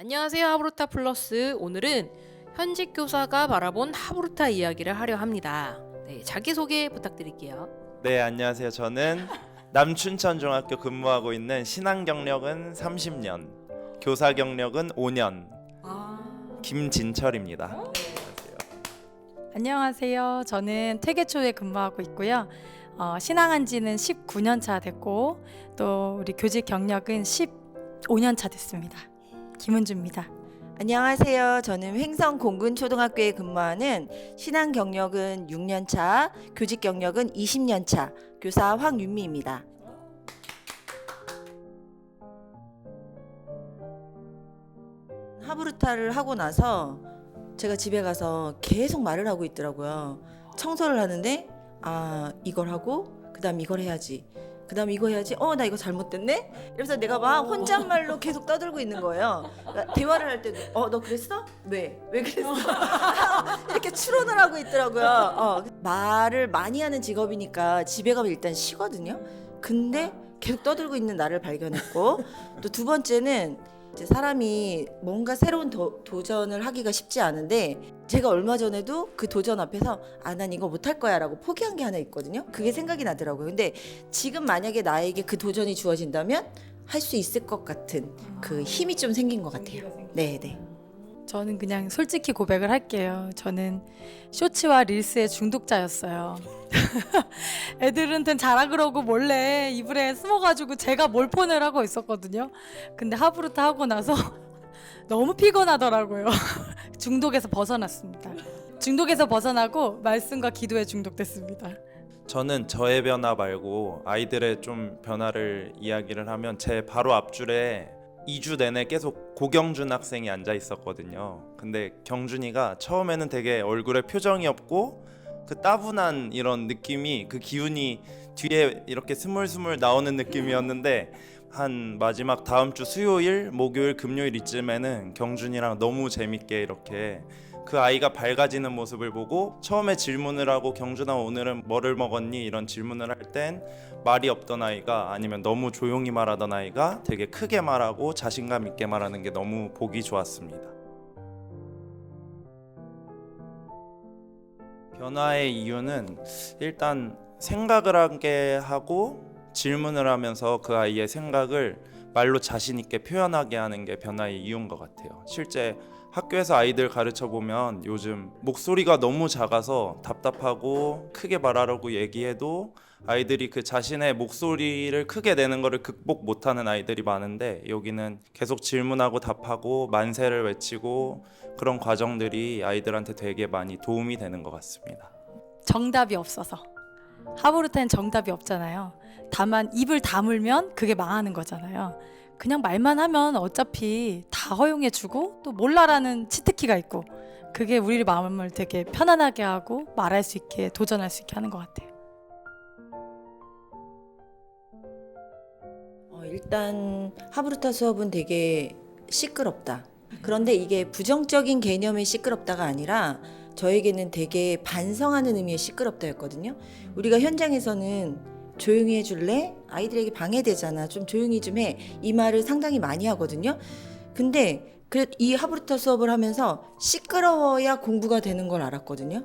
안녕하세요. 하브루타 플러스. 오늘은 현직 교사가 바라본 하브루타 이야기를 하려 합니다. 네, 자기소개 부탁드릴게요. 네, 안녕하세요. 저는 남춘천중학교 근무하고 있는 신앙 경력은 30년, 교사 경력은 5년, 김진철입니다. 안녕하세요. 안녕하세요. 저는 퇴계초에 근무하고 있고요. 신앙한 지는 19년 차 됐고 또 우리 교직 경력은 15년 차 됐습니다. 김은주입니다. 안녕하세요. 저는 횡성 공군초등학교에 근무하는 신앙 경력은 6년 차, 교직 경력은 20년 차 교사 황윤미입니다. 하브루타를 하고 나서 제가 집에 가서 계속 말을 하고 있더라고요. 청소를 하는데 이걸 하고 그다음 이걸 해야지. 그다음 이거 해야지. 나 이거 잘못됐네. 그래서 내가 막 혼잣말로 계속 떠들고 있는 거예요. 그러니까 대화를 할 때도 너 그랬어? 왜 그랬어? 이렇게 추론을 하고 있더라고요. 말을 많이 하는 직업이니까 집에 가면 일단 쉬거든요. 근데 계속 떠들고 있는 나를 발견했고, 또 두 번째는 이제 사람이 뭔가 새로운 도전을 하기가 쉽지 않은데, 제가 얼마 전에도 그 도전 앞에서 난 이거 못할 거야 라고 포기한 게 하나 있거든요. 그게 생각이 나더라고요. 근데 지금 만약에 나에게 그 도전이 주어진다면 할 수 있을 것 같은 그 힘이 좀 생긴 것 같아요. 네. 저는 그냥 솔직히 고백을 할게요. 저는 쇼츠와 릴스의 중독자였어요. 애들한텐 자라 그러고 몰래 이불에 숨어가지고 제가 몰폰을 하고 있었거든요. 근데 하브루타 하고 나서 너무 피곤하더라고요. 중독에서 벗어났습니다. 중독에서 벗어나고 말씀과 기도에 중독됐습니다. 저는 저의 변화 말고 아이들의 좀 변화를 이야기를 하면 제 바로 앞줄에 2주 내내 계속 고경준 학생이 앉아 있었거든요. 근데 경준이가 처음에는 되게 얼굴에 표정이 없고 그 따분한 이런 느낌이, 그 기운이 뒤에 이렇게 스물스물 나오는 느낌이었는데, 한 마지막 다음 주 수요일, 목요일, 금요일 이쯤에는 경준이랑 너무 재밌게 이렇게 그 아이가 밝아지는 모습을 보고, 처음에 질문을 하고 경준아 오늘은 뭐를 먹었니? 이런 질문을 할 땐 말이 없던 아이가, 아니면 너무 조용히 말하던 아이가 되게 크게 말하고 자신감 있게 말하는 게 너무 보기 좋았습니다. 변화의 이유는 일단 생각을 하게 하고 질문을 하면서 그 아이의 생각을 말로 자신 있게 표현하게 하는 게 변화의 이유인 것 같아요. 실제 학교에서 아이들 가르쳐 보면 요즘 목소리가 너무 작아서 답답하고 크게 말하려고 얘기해도 아이들이 그 자신의 목소리를 크게 내는 거를 극복 못하는 아이들이 많은데, 여기는 계속 질문하고 답하고 만세를 외치고 그런 과정들이 아이들한테 되게 많이 도움이 되는 것 같습니다. 정답이 없어서. 하브루타엔 정답이 없잖아요. 다만 입을 다물면 그게 망하는 거잖아요. 그냥 말만 하면 어차피 다 허용해주고 또 몰라라는 치트키가 있고, 그게 우리 마음을 되게 편안하게 하고 말할 수 있게, 도전할 수 있게 하는 것 같아요. 일단 하브루타 수업은 되게 시끄럽다. 그런데 이게 부정적인 개념의 시끄럽다가 아니라 저에게는 되게 반성하는 의미의 시끄럽다였거든요. 우리가 현장에서는 조용히 해줄래? 아이들에게 방해되잖아. 좀 조용히 좀 해. 이 말을 상당히 많이 하거든요. 근데 이 하브루타 수업을 하면서 시끄러워야 공부가 되는 걸 알았거든요.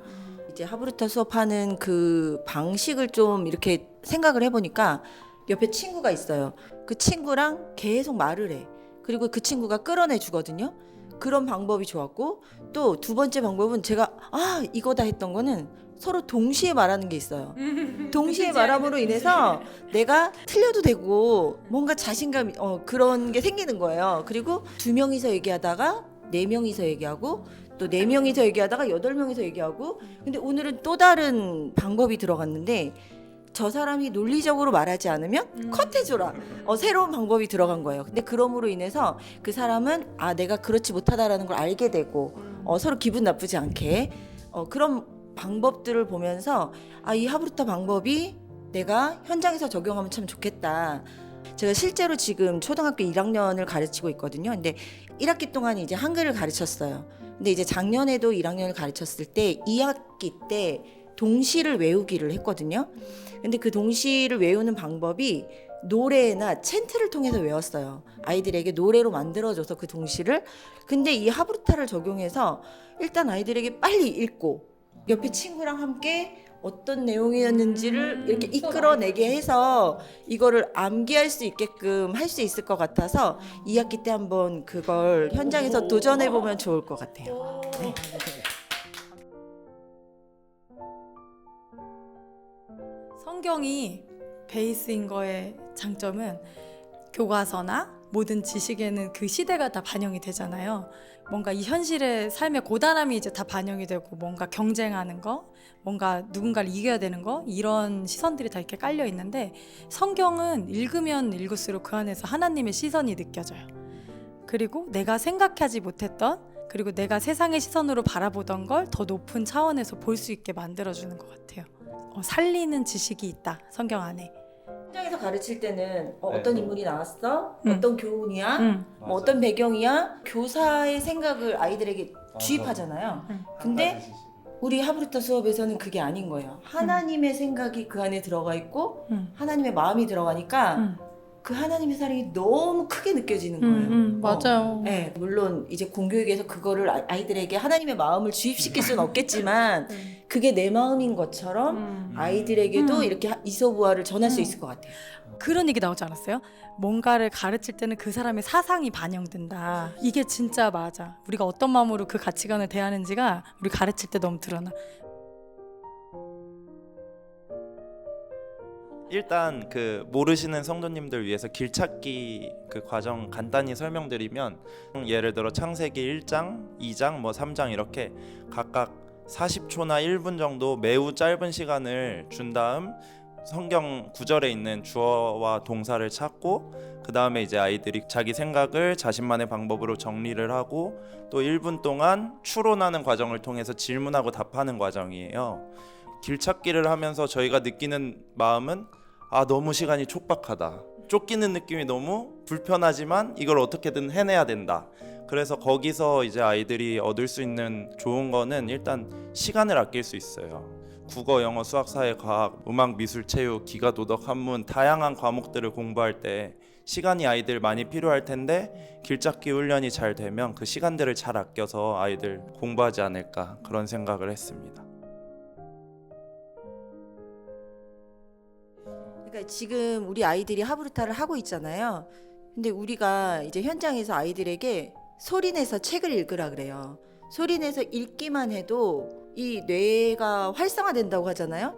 이제 하브루타 수업하는 그 방식을 좀 이렇게 생각을 해보니까, 옆에 친구가 있어요. 그 친구랑 계속 말을 해. 그리고 그 친구가 끌어내 주거든요. 그런 방법이 좋았고, 또 두 번째 방법은 제가 이거다 했던 거는 서로 동시에 말하는 게 있어요. 동시에 말함으로 인해서 내가 틀려도 되고 뭔가 자신감 그런 게 생기는 거예요. 그리고 2명이서 얘기하다가 4명이서 얘기하고, 또 4명이서 얘기하다가 8명이서 얘기하고. 근데 오늘은 또 다른 방법이 들어갔는데, 저 사람이 논리적으로 말하지 않으면 컷해줘라. 새로운 방법이 들어간 거예요. 근데 그럼으로 인해서 그 사람은 내가 그렇지 못하다라는 걸 알게 되고, 서로 기분 나쁘지 않게 그런 방법들을 보면서 이 하브루타 방법이 내가 현장에서 적용하면 참 좋겠다. 제가 실제로 지금 초등학교 1학년을 가르치고 있거든요. 근데 1학기 동안 이제 한글을 가르쳤어요. 근데 이제 작년에도 1학년을 가르쳤을 때 2학기 때 동시를 외우기를 했거든요. 근데 그 동시를 외우는 방법이 노래나 챈트를 통해서 외웠어요. 아이들에게 노래로 만들어줘서 그 동시를. 근데 이 하브루타를 적용해서 일단 아이들에게 빨리 읽고 옆에 친구랑 함께 어떤 내용이었는지를 이렇게 이끌어내게 해서 이거를 암기할 수 있게끔 할 수 있을 것 같아서 2학기 때 한번 그걸 현장에서 도전해 보면 좋을 것 같아요. 네. 성경이 베이스인 거의 장점은 교과서나 모든 지식에는 그 시대가 다 반영이 되잖아요. 뭔가 이 현실의 삶의 고단함이 이제 다 반영이 되고 뭔가 경쟁하는 거, 뭔가 누군가를 이겨야 되는 거 이런 시선들이 다 이렇게 깔려 있는데 성경은 읽으면 읽을수록 그 안에서 하나님의 시선이 느껴져요. 그리고 내가 생각하지 못했던 그리고 내가 세상의 시선으로 바라보던 걸 더 높은 차원에서 볼 수 있게 만들어주는 것 같아요. 살리는 지식이 있다, 성경 안에. 현장에서 가르칠 때는 어떤 네. 인물이 나왔어? 응. 어떤 교훈이야? 응. 뭐 어떤 배경이야? 교사의 생각을 아이들에게 주입하잖아요. 근데 우리 하브루타 수업에서는 그게 아닌 거예요. 하나님의 생각이 그 안에 들어가 있고 하나님의 마음이 들어가니까 그 하나님의 사랑이 너무 크게 느껴지는 거예요. 맞아요. 네, 물론 이제 공교육에서 그거를 아이들에게 하나님의 마음을 주입시킬 수는 없겠지만 그게 내 마음인 것처럼 아이들에게도 이렇게 이소부화를 전할 수 있을 것 같아요. 그런 얘기 나오지 않았어요? 뭔가를 가르칠 때는 그 사람의 사상이 반영된다. 이게 진짜 맞아. 우리가 어떤 마음으로 그 가치관을 대하는지가 우리 가르칠 때 너무 드러나. 일단 그 모르시는 성도님들 위해서 길찾기 그 과정 간단히 설명드리면 예를 들어 창세기 1장, 2장, 뭐 3장 이렇게 각각 40초나 1분 정도 매우 짧은 시간을 준 다음 성경 구절에 있는 주어와 동사를 찾고 그 다음에 이제 아이들이 자기 생각을 자신만의 방법으로 정리를 하고 또 1분 동안 추론하는 과정을 통해서 질문하고 답하는 과정이에요. 길찾기를 하면서 저희가 느끼는 마음은 너무 시간이 촉박하다. 쫓기는 느낌이 너무 불편하지만 이걸 어떻게든 해내야 된다. 그래서 거기서 이제 아이들이 얻을 수 있는 좋은 거는 일단 시간을 아낄 수 있어요. 국어, 영어, 수학, 사회, 과학, 음악, 미술, 체육, 기가, 도덕, 한문 다양한 과목들을 공부할 때 시간이 아이들 많이 필요할 텐데 길찾기 훈련이 잘 되면 그 시간들을 잘 아껴서 아이들 공부하지 않을까 그런 생각을 했습니다. 그러니까 지금 우리 아이들이 하브루타를 하고 있잖아요. 근데 우리가 이제 현장에서 아이들에게 소리내서 책을 읽으라 그래요. 소리내서 읽기만 해도 이 뇌가 활성화된다고 하잖아요.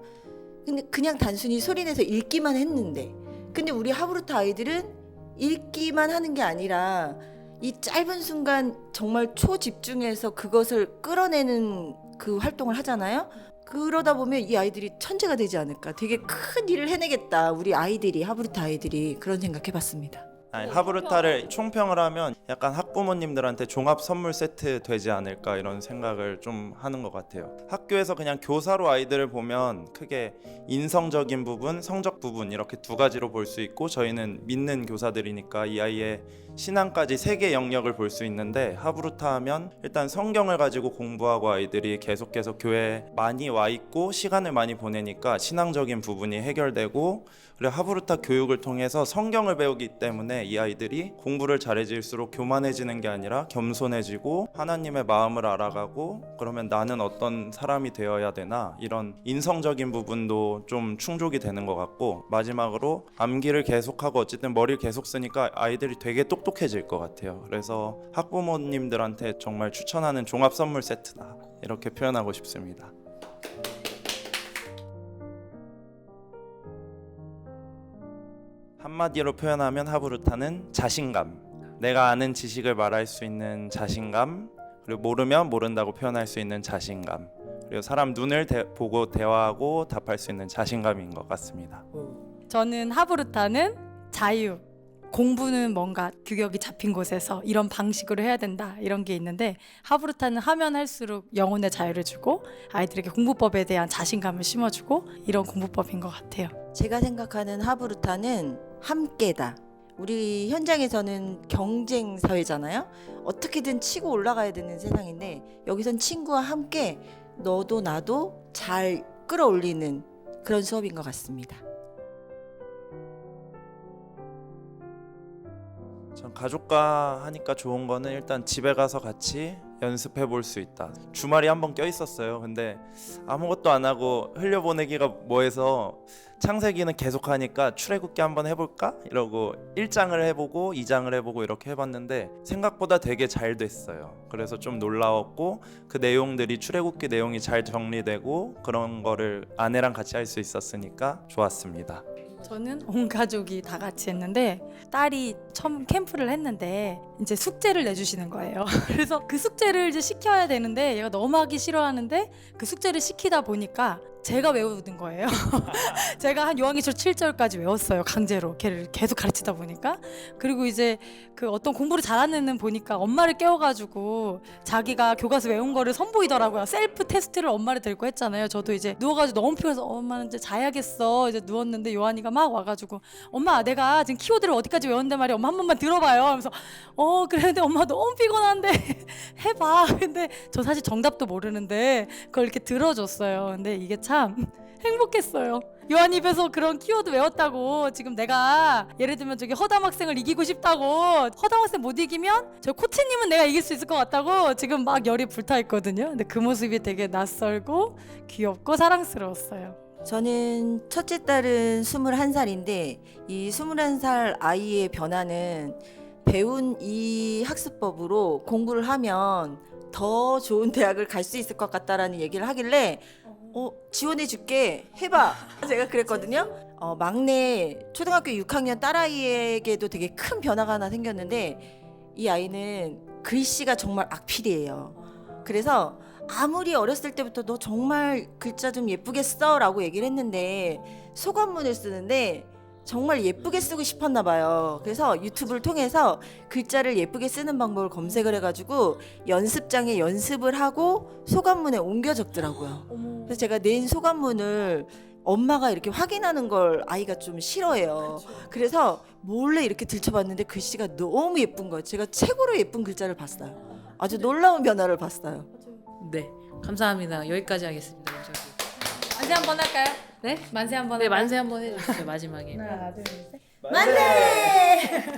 근데 그냥 단순히 소리내서 읽기만 했는데 근데 우리 하브루타 아이들은 읽기만 하는 게 아니라 이 짧은 순간 정말 초집중해서 그것을 끌어내는 그 활동을 하잖아요. 그러다 보면 이 아이들이 천재가 되지 않을까. 되게 큰 일을 해내겠다. 우리 아이들이 하브루타 아이들이 그런 생각해봤습니다. 하브루타를 총평을 하면 약간 학부모님들한테 종합 선물 세트 되지 않을까 이런 생각을 좀 하는 것 같아요. 학교에서 그냥 교사로 아이들을 보면 크게 인성적인 부분, 성적 부분 이렇게 두 가지로 볼 수 있고 저희는 믿는 교사들이니까 이 아이의 신앙까지 세 개 영역을 볼 수 있는데 하브루타 하면 일단 성경을 가지고 공부하고 아이들이 계속해서 교회에 많이 와 있고 시간을 많이 보내니까 신앙적인 부분이 해결되고 그리고 하브루타 교육을 통해서 성경을 배우기 때문에 이 아이들이 공부를 잘해질수록 교만해지는 게 아니라 겸손해지고 하나님의 마음을 알아가고 그러면 나는 어떤 사람이 되어야 되나 이런 인성적인 부분도 좀 충족이 되는 것 같고 마지막으로 암기를 계속하고 어쨌든 머리를 계속 쓰니까 아이들이 되게 똑똑해질 것 같아요. 그래서 학부모님들한테 정말 추천하는 종합 선물 세트다 이렇게 표현하고 싶습니다. 한마디로 표현하면 하브루타는 자신감. 내가 아는 지식을 말할 수 있는 자신감, 그리고 모르면 모른다고 표현할 수 있는 자신감, 그리고 사람 눈을 보고 대화하고 답할 수 있는 자신감인 것 같습니다. 저는 하브루타는 자유. 공부는 뭔가 규격이 잡힌 곳에서 이런 방식으로 해야 된다 이런 게 있는데 하브루타는 하면 할수록 영혼의 자유를 주고 아이들에게 공부법에 대한 자신감을 심어주고 이런 공부법인 것 같아요. 제가 생각하는 하브루타는 함께다. 우리 현장에서는 경쟁 사회잖아요. 어떻게든 치고 올라가야 되는 세상인데 여기선 친구와 함께 너도 나도 잘 끌어올리는 그런 수업인 것 같습니다. 전 가족과 하니까 좋은 거는 일단 집에 가서 같이 연습해 볼 수 있다. 주말이 한번 껴 있었어요. 근데 아무것도 안 하고 흘려보내기가 뭐해서 창세기는 계속 하니까 출애굽기 한번 해볼까? 이러고 1장을 해보고 2장을 해보고 이렇게 해봤는데 생각보다 되게 잘 됐어요. 그래서 좀 놀라웠고 그 내용들이 출애굽기 내용이 잘 정리되고 그런 거를 아내랑 같이 할 수 있었으니까 좋았습니다. 저는 온 가족이 다 같이 했는데 딸이 처음 캠프를 했는데 이제 숙제를 내주시는 거예요. 그래서 그 숙제를 이제 시켜야 되는데 얘가 너무 하기 싫어하는데 그 숙제를 시키다 보니까 제가 외우는 거예요. 제가 한 요한계시록 7절까지 외웠어요. 강제로 걔를 계속 가르치다 보니까. 그리고 이제 그 어떤 공부를 잘하는 애는 보니까 엄마를 깨워가지고 자기가 교과서 외운 거를 선보이더라고요. 셀프 테스트를 엄마를 데리고 했잖아요. 저도 이제 누워가지고 너무 피곤해서 엄마는 이제 자야겠어. 이제 누웠는데 요한이가 막 와가지고 엄마 내가 지금 키워드를 어디까지 외웠는데 말이야. 엄마 한 번만 들어봐요. 하면서 그런데 엄마 너무 피곤한데 해봐. 근데 저 사실 정답도 모르는데 그걸 이렇게 들어줬어요. 근데 이게 참 행복했어요. 요한 입에서 그런 키워드 외웠다고 지금 내가 예를 들면 저기 허담 학생을 이기고 싶다고 허담 학생 못 이기면 저 코치님은 내가 이길 수 있을 것 같다고 지금 막 열이 불타 있거든요. 근데 그 모습이 되게 낯설고 귀엽고 사랑스러웠어요. 저는 첫째 딸은 21살인데 이 21살 아이의 변화는 배운 이 학습법으로 공부를 하면 더 좋은 대학을 갈 수 있을 것 같다라는 얘기를 하길래 지원해 줄게 해봐 제가 그랬거든요. 막내 초등학교 6학년 딸아이에게도 되게 큰 변화가 하나 생겼는데 이 아이는 글씨가 정말 악필이에요. 그래서 아무리 어렸을 때부터 너 정말 글자 좀 예쁘게 써 라고 얘기를 했는데 소감문을 쓰는데 정말 예쁘게 쓰고 싶었나 봐요. 그래서 유튜브를 통해서 글자를 예쁘게 쓰는 방법을 검색을 해가지고 연습장에 연습을 하고 소감문에 옮겨 적더라고요. 그래서 제가 낸 소감문을 엄마가 이렇게 확인하는 걸 아이가 좀 싫어해요. 그래서 몰래 이렇게 들춰봤는데 글씨가 너무 예쁜 거예요. 제가 최고로 예쁜 글자를 봤어요. 아주 놀라운 변화를 봤어요. 네, 감사합니다. 여기까지 하겠습니다. 만세 한번 할까요? 네? 만세 한번 네, 할까요? 만세 한번 해주세요. 마지막에. 하나 둘 셋. 만세!